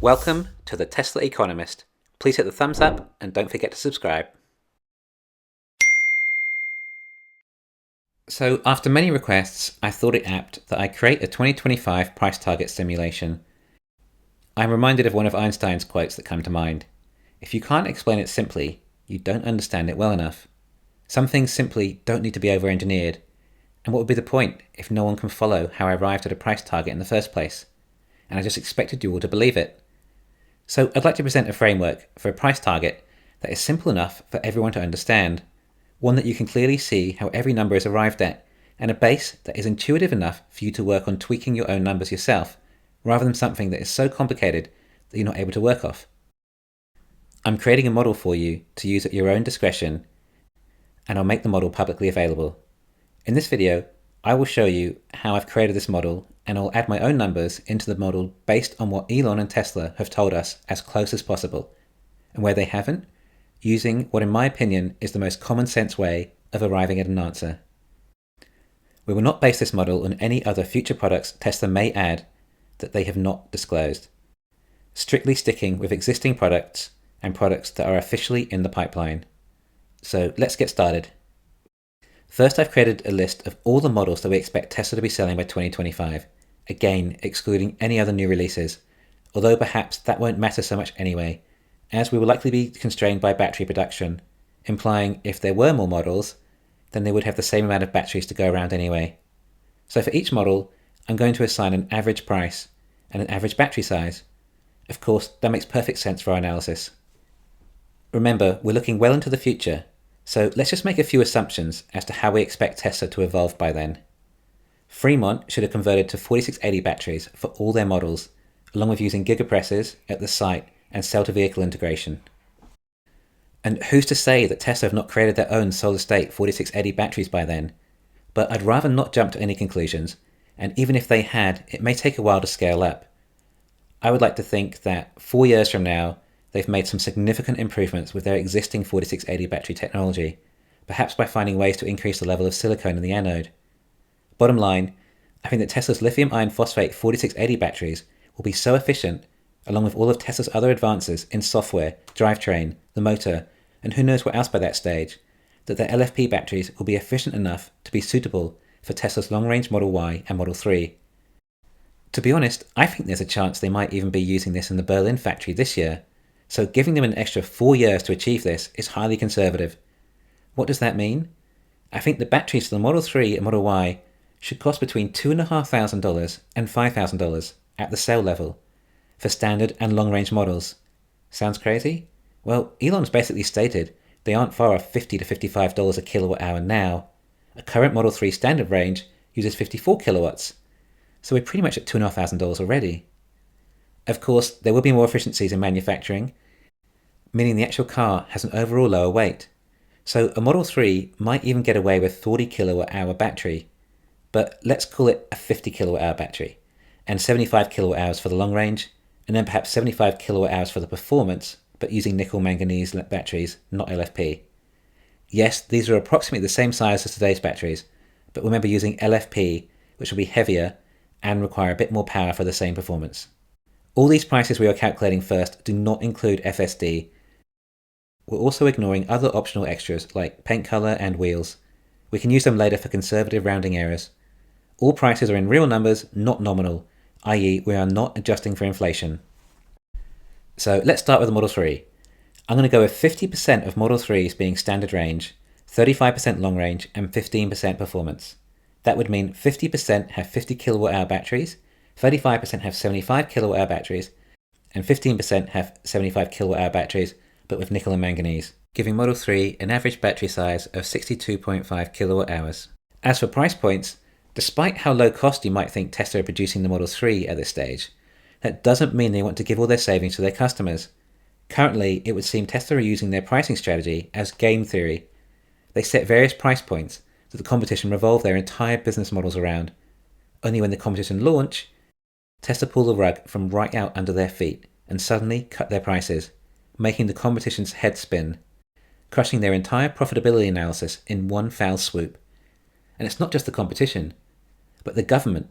Welcome to the Tesla Economist. Please hit the thumbs up and don't forget to subscribe. So, after many requests, I thought it apt that I create a 2025 price target simulation. I'm reminded of one of Einstein's quotes that come to mind. If you can't explain it simply, you don't understand it well enough. Some things simply don't need to be over-engineered. And what would be the point if no one can follow how I arrived at a price target in the first place? And I just expected you all to believe it. So I'd like to present a framework for a price target that is simple enough for everyone to understand, one that you can clearly see how every number is arrived at, and a base that is intuitive enough for you to work on tweaking your own numbers yourself, rather than something that is so complicated that you're not able to work off. I'm creating a model for you to use at your own discretion, and I'll make the model publicly available. In this video, I will show you how I've created this model, and I'll add my own numbers into the model based on what Elon and Tesla have told us as close as possible, and where they haven't, using what in my opinion is the most common sense way of arriving at an answer. We will not base this model on any other future products Tesla may add that they have not disclosed, strictly sticking with existing products and products that are officially in the pipeline. So let's get started. First, I've created a list of all the models that we expect Tesla to be selling by 2025, again excluding any other new releases, although perhaps that won't matter so much anyway, as we will likely be constrained by battery production, implying if there were more models, then they would have the same amount of batteries to go around anyway. So for each model, I'm going to assign an average price and an average battery size. Of course, that makes perfect sense for our analysis. Remember, we're looking well into the future, so let's just make a few assumptions as to how we expect Tesla to evolve by then. Fremont should have converted to 4680 batteries for all their models, along with using gigapresses at the site and cell-to-vehicle integration. And who's to say that Tesla have not created their own solid-state 4680 batteries by then? But I'd rather not jump to any conclusions, and even if they had, it may take a while to scale up. I would like to think that 4 years from now, they've made some significant improvements with their existing 4680 battery technology, perhaps by finding ways to increase the level of silicon in the anode. Bottom line, I think that Tesla's lithium iron phosphate 4680 batteries will be so efficient, along with all of Tesla's other advances in software, drivetrain, the motor, and who knows what else by that stage, that their LFP batteries will be efficient enough to be suitable for Tesla's long-range Model Y and Model 3. To be honest, I think there's a chance they might even be using this in the Berlin factory this year, so giving them an extra 4 years to achieve this is highly conservative. What does that mean? I think the batteries for the Model 3 and Model Y should cost between $2,500 and $5,000 at the cell level for standard and long-range models. Sounds crazy? Well, Elon's basically stated they aren't far off $50 to $55 a kilowatt hour now. A current Model 3 standard range uses 54 kilowatts, so we're pretty much at $2,500 already. Of course, there will be more efficiencies in manufacturing, meaning the actual car has an overall lower weight. So a Model 3 might even get away with 40 kilowatt hour battery, but let's call it a 50 kilowatt hour battery, and 75 kilowatt hours for the long range, and then perhaps 75 kilowatt hours for the performance, but using nickel manganese batteries, not LFP. Yes, these are approximately the same size as today's batteries, but remember using LFP, which will be heavier and require a bit more power for the same performance. All these prices we are calculating first do not include FSD. We're also ignoring other optional extras like paint color and wheels. We can use them later for conservative rounding errors. All prices are in real numbers, not nominal, i.e. we are not adjusting for inflation. So let's start with the Model 3. I'm going to go with 50% of Model 3s being standard range, 35% long range, and 15% performance. That would mean 50% have 50 kilowatt hour batteries, 35% have 75 kilowatt hour batteries, and 15% have 75 kilowatt hour batteries, but with nickel and manganese, giving Model 3 an average battery size of 62.5 kilowatt hours. As for price points, despite how low cost you might think Tesla are producing the Model 3 at this stage, that doesn't mean they want to give all their savings to their customers. Currently, it would seem Tesla are using their pricing strategy as game theory. They set various price points that the competition revolve their entire business models around. Only when the competition launch, Tesla pull the rug from right out under their feet and suddenly cut their prices, making the competition's head spin, crushing their entire profitability analysis in one foul swoop. And it's not just the competition, but the government.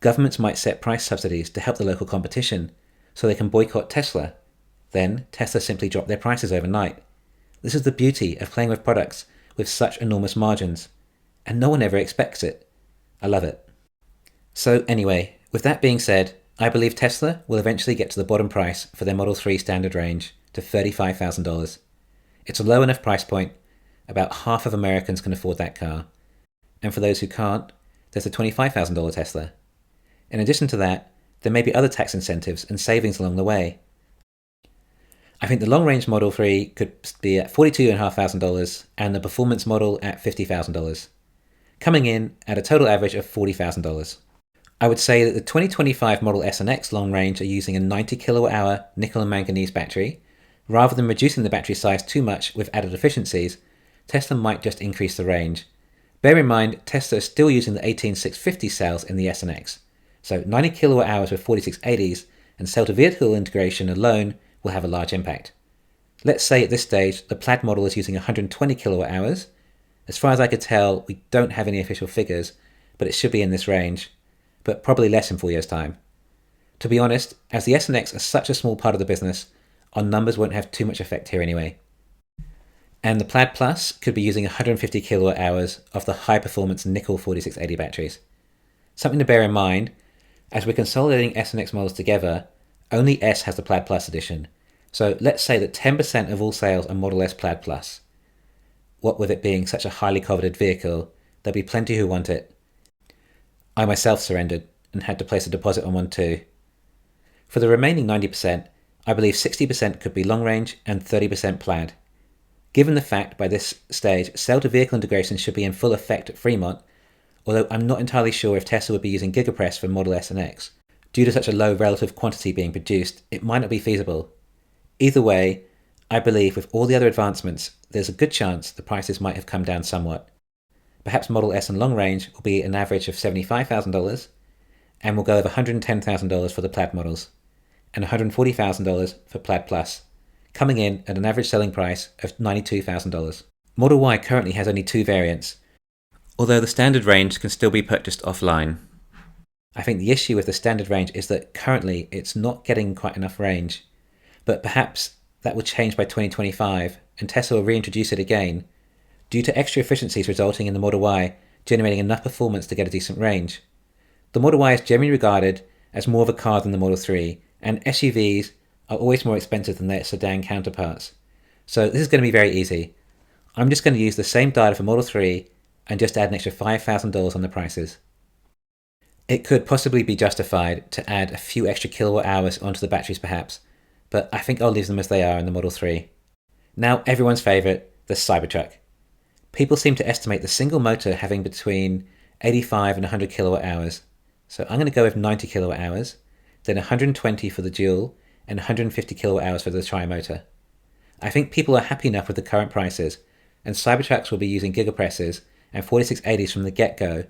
Governments might set price subsidies to help the local competition, so they can boycott Tesla. Then Tesla simply drop their prices overnight. This is the beauty of playing with products with such enormous margins, and no one ever expects it. I love it. So anyway, with that being said, I believe Tesla will eventually get to the bottom price for their Model 3 standard range to $35,000. It's a low enough price point, about half of Americans can afford that car. And for those who can't, there's a $25,000 Tesla. In addition to that, there may be other tax incentives and savings along the way. I think the long-range Model 3 could be at $42,500 and the performance model at $50,000, coming in at a total average of $40,000. I would say that the 2025 Model S and X long range are using a 90 kWh nickel and manganese battery. Rather than reducing the battery size too much with added efficiencies, Tesla might just increase the range. Bear in mind, Tesla is still using the 18650 cells in the S and X, so 90 kWh with 4680s and cell-to-vehicle integration alone will have a large impact. Let's say at this stage the Plaid model is using 120 kWh. As far as I could tell, we don't have any official figures, but it should be in this range, but probably less in 4 years' time. To be honest, as the S and X are such a small part of the business, our numbers won't have too much effect here anyway. And the Plaid Plus could be using 150 kWh of the high-performance nickel 4680 batteries. Something to bear in mind, as we're consolidating S and X models together, only S has the Plaid Plus edition. So let's say that 10% of all sales are Model S Plaid Plus. What with it being such a highly coveted vehicle, there'll be plenty who want it. I myself surrendered and had to place a deposit on one too. For the remaining 90%, I believe 60% could be long range and 30% Plaid. Given the fact by this stage cell-to-vehicle integration should be in full effect at Fremont, although I'm not entirely sure if Tesla would be using gigapress for Model S and X. Due to such a low relative quantity being produced, it might not be feasible. Either way, I believe with all the other advancements, there's a good chance the prices might have come down somewhat. Perhaps Model S and long range will be an average of $75,000, and will go over $110,000 for the Plaid models, and $140,000 for Plaid Plus, coming in at an average selling price of $92,000. Model Y currently has only 2 variants, although the standard range can still be purchased offline. I think the issue with the standard range is that currently it's not getting quite enough range, but perhaps that will change by 2025 and Tesla will reintroduce it again, due to extra efficiencies resulting in the Model Y generating enough performance to get a decent range. The Model Y is generally regarded as more of a car than the Model 3, and SUVs are always more expensive than their sedan counterparts. So this is going to be very easy. I'm just going to use the same data for Model 3 and just add an extra $5,000 on the prices. It could possibly be justified to add a few extra kilowatt hours onto the batteries perhaps, but I think I'll leave them as they are in the Model 3. Now everyone's favourite, the Cybertruck. People seem to estimate the single motor having between 85 and 100 kilowatt hours. So I'm going to go with 90 kilowatt hours, then 120 for the dual, and 150 kilowatt hours for the tri-motor. I think people are happy enough with the current prices, and Cybertrucks will be using gigapresses and 4680s from the get-go,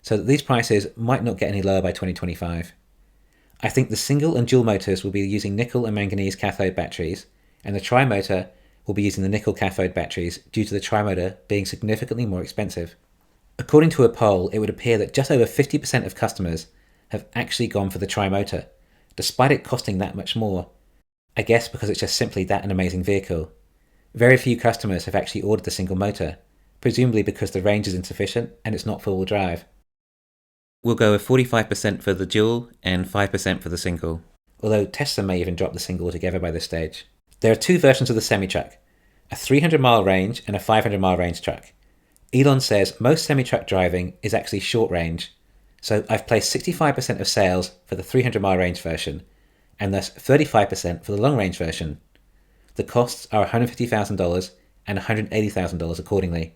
so that these prices might not get any lower by 2025. I think the single and dual motors will be using nickel and manganese cathode batteries, and the tri-motor will be using the nickel cathode batteries due to the tri-motor being significantly more expensive. According to a poll, it would appear that just over 50% of customers have actually gone for the tri-motor, despite it costing that much more. I guess because it's just simply that an amazing vehicle. Very few customers have actually ordered the single motor, presumably because the range is insufficient and it's not four-wheel drive. We'll go with 45% for the dual and 5% for the single, although Tesla may even drop the single altogether by this stage. There are 2 versions of the semi-truck, a 300-mile range and a 500-mile range truck. Elon says most semi-truck driving is actually short range, so I've placed 65% of sales for the 300-mile range version, and thus 35% for the long-range version. The costs are $150,000 and $180,000 accordingly.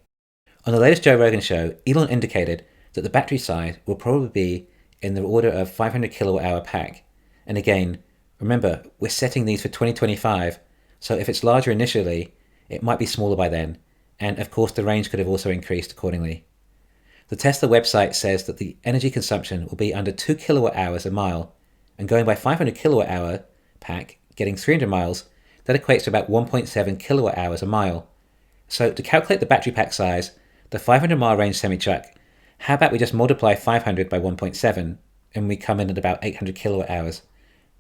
On the latest Joe Rogan show, Elon indicated that the battery size will probably be in the order of 500 kilowatt hour pack. And again, remember, we're setting these for 2025, so if it's larger initially, it might be smaller by then, and of course the range could have also increased accordingly. The Tesla website says that the energy consumption will be under 2 kilowatt hours a mile, and going by 500 kilowatt hour pack, getting 300 miles, that equates to about 1.7 kilowatt hours a mile. So to calculate the battery pack size, the 500 mile range semi-truck, how about we just multiply 500 by 1.7, and we come in at about 800 kilowatt hours.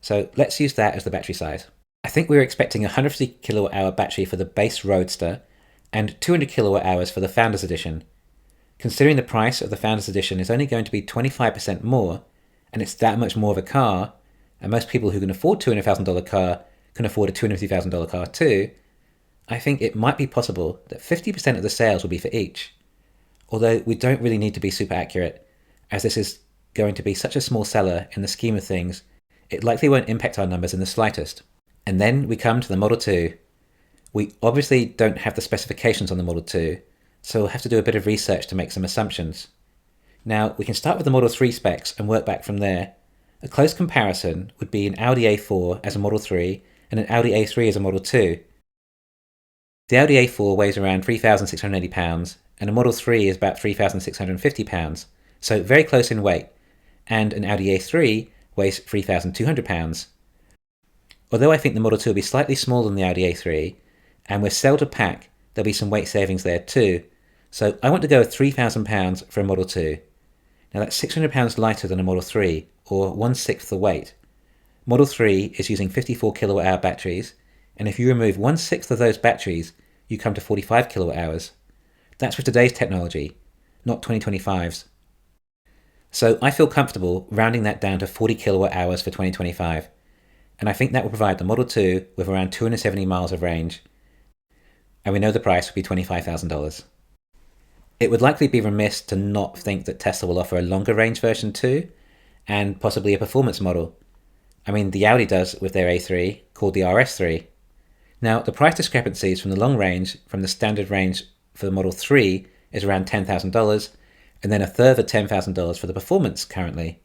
So let's use that as the battery size. I think we were expecting a 150 kilowatt hour battery for the base Roadster and 200 kilowatt hours for the Founders Edition. Considering the price of the Founders Edition is only going to be 25% more, and it's that much more of a car, and most people who can afford a $200,000 car can afford a $250,000 car too, I think it might be possible that 50% of the sales will be for each. Although we don't really need to be super accurate, as this is going to be such a small seller in the scheme of things, it likely won't impact our numbers in the slightest. And then we come to the Model 2. We obviously don't have the specifications on the Model 2, so we'll have to do a bit of research to make some assumptions. Now, we can start with the Model 3 specs and work back from there. A close comparison would be an Audi A4 as a Model 3 and an Audi A3 as a Model 2. The Audi A4 weighs around 3,680 pounds, and a Model 3 is about 3,650 pounds, so very close in weight, and an Audi A3 weighs 3,200 pounds. Although I think the Model 2 will be slightly smaller than the Audi A3, and with cell to pack, there'll be some weight savings there too, so I want to go with £3,000 for a Model 2. Now that's £600 lighter than a Model 3, or 1/6 the weight. Model 3 is using 54 kilowatt hour batteries, and if you remove 1/6 of those batteries, you come to 45 kilowatt hours. That's with today's technology, not 2025's. So I feel comfortable rounding that down to 40 kilowatt hours for 2025, and I think that will provide the Model 2 with around 270 miles of range, and we know the price will be $25,000. It would likely be remiss to not think that Tesla will offer a longer range version too, and possibly a performance model. I mean, the Audi does with their A3, called the RS3. Now, the price discrepancies from the long range from the standard range for the Model 3 is around $10,000, and then a further $10,000 for the performance currently.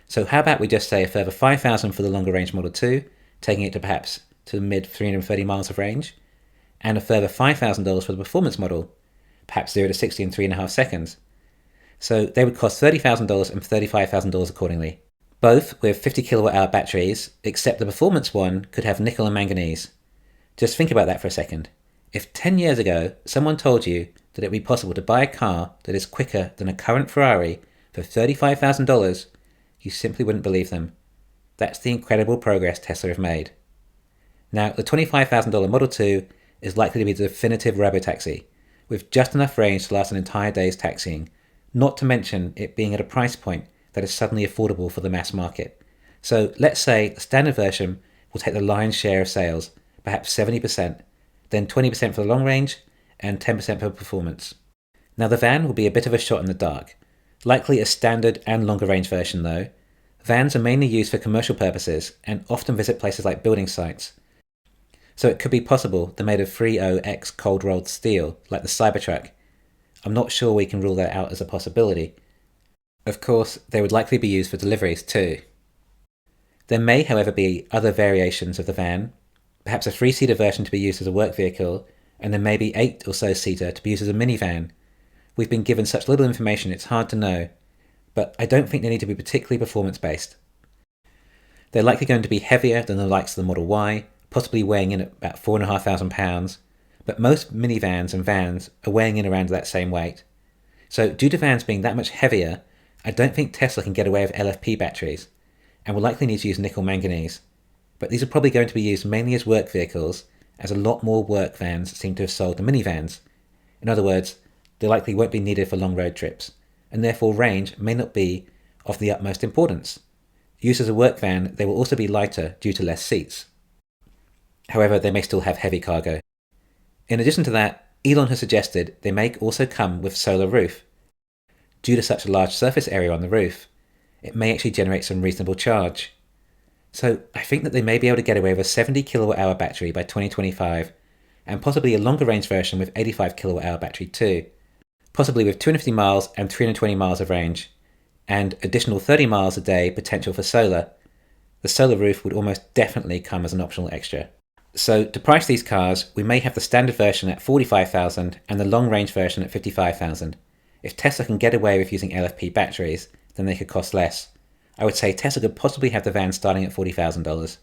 So how about we just say a further $5,000 for the longer range Model 2, taking it to perhaps to the mid 330 miles of range, and a further $5,000 for the performance model, perhaps 0 to 60 in 3.5 seconds. So they would cost $30,000 and $35,000 accordingly. Both with 50 kilowatt hour batteries, except the performance one could have nickel and manganese. Just think about that for a second. If 10 years ago someone told you that it would be possible to buy a car that is quicker than a current Ferrari for $35,000, you simply wouldn't believe them. That's the incredible progress Tesla have made. Now, the $25,000 Model 2 is likely to be the definitive robotaxi, with just enough range to last an entire day's taxiing, not to mention it being at a price point that is suddenly affordable for the mass market. So let's say the standard version will take the lion's share of sales, perhaps 70%, then 20% for the long range, and 10% for performance. Now the van will be a bit of a shot in the dark. Likely a standard and longer range version though. Vans are mainly used for commercial purposes and often visit places like building sites. So it could be possible they're made of 30X cold rolled steel, like the Cybertruck. I'm not sure we can rule that out as a possibility. Of course, they would likely be used for deliveries too. There may, however, be other variations of the van, perhaps a 3-seater version to be used as a work vehicle, and then maybe 8 or so seater to be used as a minivan. We've been given such little information it's hard to know, but I don't think they need to be particularly performance-based. They're likely going to be heavier than the likes of the Model Y, possibly weighing in at about 4,500 pounds, but most minivans and vans are weighing in around that same weight. So due to vans being that much heavier, I don't think Tesla can get away with LFP batteries, and will likely need to use nickel manganese. But these are probably going to be used mainly as work vehicles, as a lot more work vans seem to have sold than minivans. In other words, they likely won't be needed for long road trips, and therefore range may not be of the utmost importance. Used as a work van, they will also be lighter due to less seats. However, they may still have heavy cargo. In addition to that, Elon has suggested they may also come with solar roof. Due to such a large surface area on the roof, it may actually generate some reasonable charge. So I think that they may be able to get away with a 70 kilowatt hour battery by 2025, and possibly a longer range version with 85 kilowatt hour battery too, possibly with 250 miles and 320 miles of range, and additional 30 miles a day potential for solar. The solar roof would almost definitely come as an optional extra. So to price these cars, we may have the standard version at $45,000 and the long range version at $55,000. If Tesla can get away with using LFP batteries, then they could cost less. I would say Tesla could possibly have the van starting at $40,000.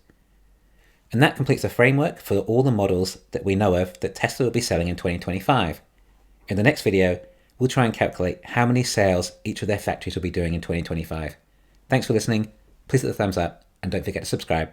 And that completes the framework for all the models that we know of that Tesla will be selling in 2025. In the next video, we'll try and calculate how many sales each of their factories will be doing in 2025. Thanks for listening. Please hit the thumbs up and don't forget to subscribe.